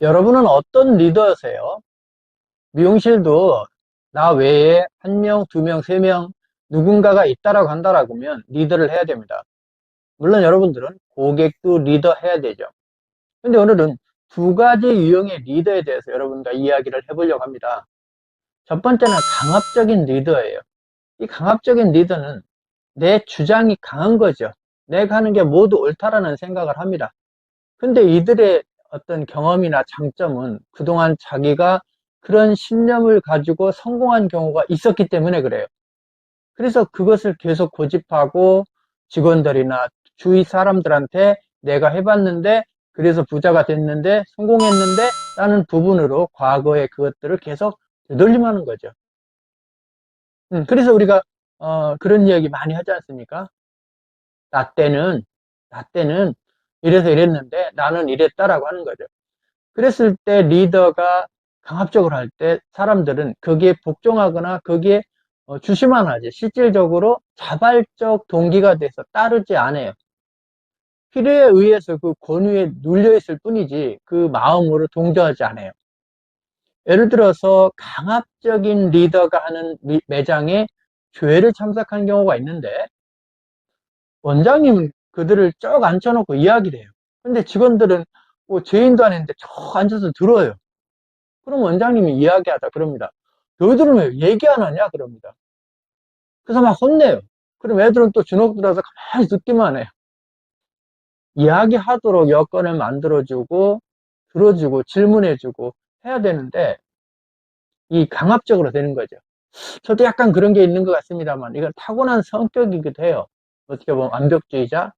여러분은 어떤 리더세요? 미용실도 나 외에 한 명, 두 명, 세 명 누군가가 있다라고 한다라고 하면 리더를 해야 됩니다. 물론 여러분들은 고객도 리더 해야 되죠. 근데 오늘은 두 가지 유형의 리더에 대해서 여러분과 이야기를 해보려고 합니다. 첫 번째는 강압적인 리더예요. 이 강압적인 리더는 내 주장이 강한 거죠. 내가 하는 게 모두 옳다라는 생각을 합니다. 근데 이들의 어떤 경험이나 장점은 그동안 자기가 그런 신념을 가지고 성공한 경우가 있었기 때문에 그래요. 그래서 그것을 계속 고집하고 직원들이나 주위 사람들한테 내가 해봤는데 그래서 부자가 됐는데 성공했는데 라는 부분으로 과거의 그것들을 계속 되돌림하는 거죠. 그래서 우리가 그런 이야기 많이 하지 않습니까? 나 때는 나 때는 이래서 이랬는데 나는 이랬다라고 하는 거죠. 그랬을 때 리더가 강압적으로 할 때 사람들은 거기에 복종하거나 거기에 주시만 하지 실질적으로 자발적 동기가 돼서 따르지 않아요. 필요에 의해서 그 권위에 눌려 있을 뿐이지 그 마음으로 동조하지 않아요. 예를 들어서 강압적인 리더가 하는 매장에 교회를 참석한 경우가 있는데 원장님은 그들을 쭉 앉혀놓고 이야기를 해요. 근데 직원들은 뭐 죄인도 아닌데 쭉 앉아서 들어요. 그럼 원장님이 이야기하다 그럽니다. 너희들은 왜 얘기 안 하냐? 그럽니다. 그래서 막 혼내요. 그럼 애들은 또 주눅 들어서 가만히 듣기만 해요. 이야기하도록 여건을 만들어주고, 들어주고, 질문해주고 해야 되는데, 이 강압적으로 되는 거죠. 저도 약간 그런 게 있는 것 같습니다만, 이건 타고난 성격이기도 해요. 어떻게 보면 완벽주의자,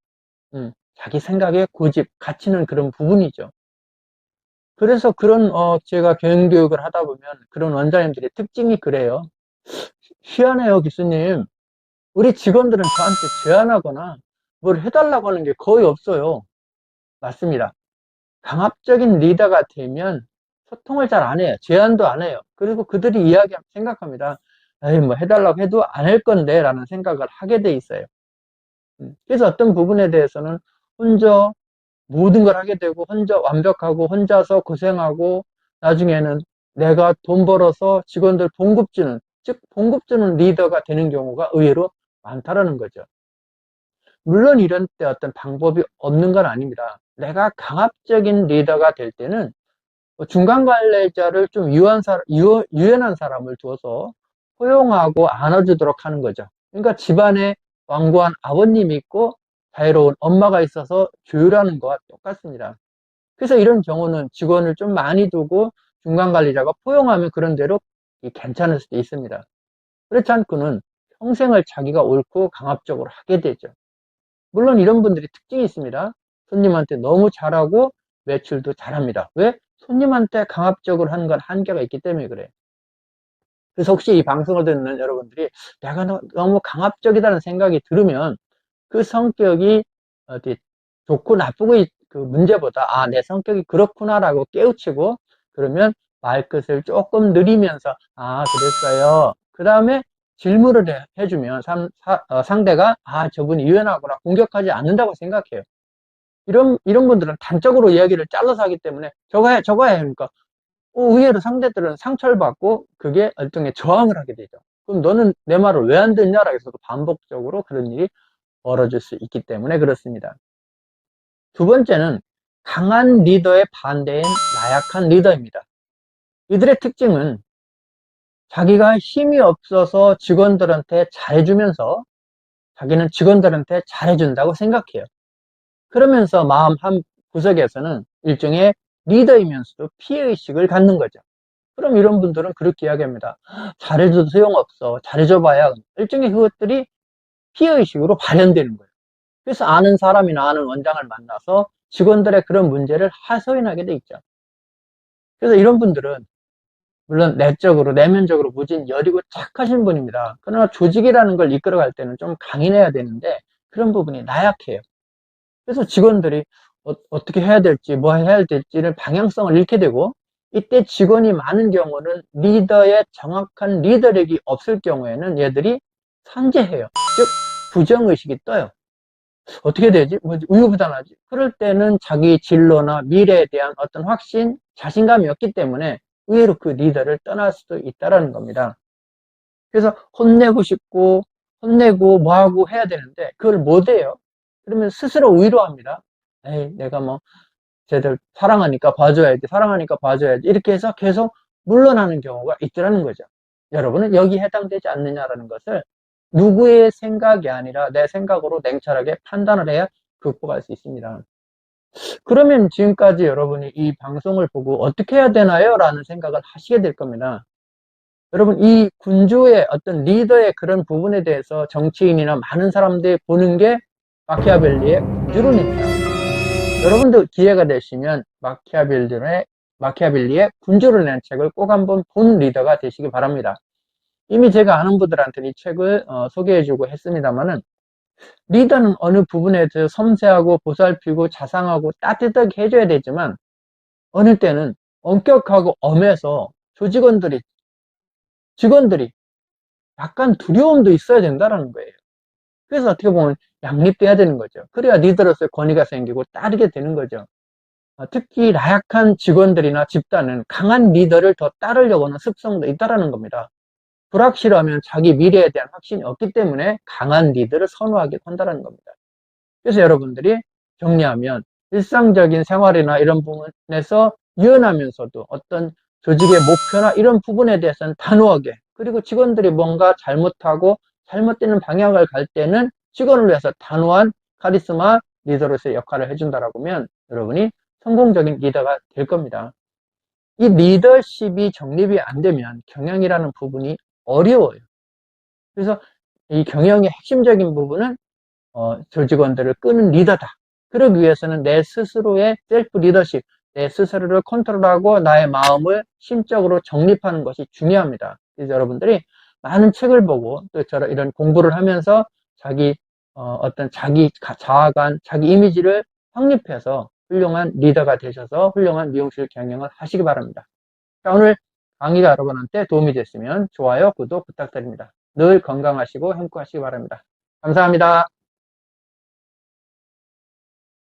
자기 생각에 고집, 갇히는 그런 부분이죠. 그래서 그런, 제가 교육을 하다 보면 그런 원장님들의 특징이 그래요. 희한해요, 교수님. 우리 직원들은 저한테 제안하거나 뭘 해달라고 하는 게 거의 없어요. 맞습니다. 강압적인 리더가 되면 소통을 잘 안 해요. 제안도 안 해요. 그리고 그들이 이야기하면 생각합니다. 에이, 뭐 해달라고 해도 안 할 건데 라는 생각을 하게 돼 있어요. 그래서 어떤 부분에 대해서는 혼자 모든 걸 하게 되고 혼자 완벽하고 혼자서 고생하고 나중에는 내가 돈 벌어서 직원들 봉급 주는 즉 봉급 주는 리더가 되는 경우가 의외로 많다라는 거죠. 물론 이런 때 어떤 방법이 없는 건 아닙니다. 내가 강압적인 리더가 될 때는 중간 관리자를 좀 유연한 사람을 두어서 포용하고 안아주도록 하는 거죠. 그러니까 집안에 완고한 아버님이 있고 자유로운 엄마가 있어서 조율하는 것과 똑같습니다. 그래서 이런 경우는 직원을 좀 많이 두고 중간 관리자가 포용하면 그런 대로 괜찮을 수도 있습니다. 그렇지 않고는 평생을 자기가 옳고 강압적으로 하게 되죠. 물론 이런 분들이 특징이 있습니다. 손님한테 너무 잘하고 매출도 잘합니다. 왜? 손님한테 강압적으로 하는 건 한계가 있기 때문에 그래요. 그래서 혹시 이 방송을 듣는 여러분들이 내가 너무 강압적이라는 생각이 들으면 그 성격이 어디 좋고 나쁘고 그 문제보다 내 성격이 그렇구나라고 깨우치고 그러면 말끝을 조금 느리면서 그랬어요. 그 다음에 질문을 해주면 상대가 저분이 유연하구나 공격하지 않는다고 생각해요. 이런 분들은 단적으로 이야기를 잘라서 하기 때문에 저거 해 그러니까 의외로 상대들은 상처를 받고 그게 일종의 저항을 하게 되죠. 그럼 너는 내 말을 왜 안 듣냐라고 해서 반복적으로 그런 일이 벌어질 수 있기 때문에 그렇습니다. 두 번째는 강한 리더의 반대인 나약한 리더입니다. 이들의 특징은 자기가 힘이 없어서 직원들한테 잘해주면서 자기는 직원들한테 잘해준다고 생각해요. 그러면서 마음 한 구석에서는 일종의 리더이면서도 피해의식을 갖는 거죠. 그럼 이런 분들은 그렇게 이야기합니다. 잘해줘도 소용없어. 잘해줘봐야. 일종의 그것들이 피해의식으로 발현되는 거예요. 그래서 아는 사람이나 아는 원장을 만나서 직원들의 그런 문제를 하소연하게 돼 있죠. 그래서 이런 분들은 물론 내적으로 내면적으로 무진 여리고 착하신 분입니다. 그러나 조직이라는 걸 이끌어갈 때는 좀 강인해야 되는데 그런 부분이 나약해요. 그래서 직원들이 떻게 해야 될지 뭐 해야 될지를 방향성을 잃게 되고 이때 직원이 많은 경우는 리더의 정확한 리더력이 없을 경우에는 얘들이 산재해요. 즉 부정의식이 떠요. 어떻게 되지? 뭐 우유부단하지. 그럴 때는 자기 진로나 미래에 대한 어떤 확신, 자신감이 없기 때문에 의외로 그 리더를 떠날 수도 있다는 겁니다. 그래서 혼내고 싶고 혼내고 뭐하고 해야 되는데 그걸 못해요. 그러면 스스로 위로합니다. 에이, 내가 뭐 쟤들 사랑하니까 봐줘야지, 사랑하니까 봐줘야지, 이렇게 해서 계속 물러나는 경우가 있더라는 거죠. 여러분은 여기 해당되지 않느냐라는 것을 누구의 생각이 아니라 내 생각으로 냉철하게 판단을 해야 극복할 수 있습니다. 그러면 지금까지 여러분이 이 방송을 보고 어떻게 해야 되나요? 라는 생각을 하시게 될 겁니다. 여러분, 이 군주의 어떤 리더의 그런 부분에 대해서 정치인이나 많은 사람들이 보는 게 마키아벨리의 군주론입니다. 여러분도 기회가 되시면 마키아벨리의 군주론이라는 책을 꼭 한번 본 리더가 되시기 바랍니다. 이미 제가 아는 분들한테는 이 책을 소개해주고 했습니다만은 리더는 어느 부분에 대해서 섬세하고 보살피고 자상하고 따뜻하게 해줘야 되지만 어느 때는 엄격하고 엄해서 직원들이 약간 두려움도 있어야 된다는 거예요. 그래서 어떻게 보면 양립돼야 되는 거죠. 그래야 리더로서의 권위가 생기고 따르게 되는 거죠. 특히 나약한 직원들이나 집단은 강한 리더를 더 따르려고 하는 습성도 있다는 겁니다. 불확실하면 자기 미래에 대한 확신이 없기 때문에 강한 리더를 선호하게 한다는 겁니다. 그래서 여러분들이 정리하면 일상적인 생활이나 이런 부분에서 유연하면서도 어떤 조직의 목표나 이런 부분에 대해서는 단호하게, 그리고 직원들이 뭔가 잘못하고 잘못되는 방향을 갈 때는 직원을 위해서 단호한 카리스마 리더로서의 역할을 해준다라고 하면 여러분이 성공적인 리더가 될 겁니다. 이 리더십이 정립이 안 되면 경영이라는 부분이 어려워요. 그래서 이 경영의 핵심적인 부분은 조직원들을 끄는 리더다. 그러기 위해서는 내 스스로의 셀프 리더십, 내 스스로를 컨트롤하고 나의 마음을 심적으로 정립하는 것이 중요합니다. 그래서 여러분들이 많은 책을 보고 또 저런 이런 공부를 하면서 어떤 자기 자아관, 자기 이미지를 확립해서 훌륭한 리더가 되셔서 훌륭한 미용실 경영을 하시기 바랍니다. 자, 오늘 강의가 여러분한테 도움이 됐으면 좋아요, 구독 부탁드립니다. 늘 건강하시고 행복하시기 바랍니다. 감사합니다.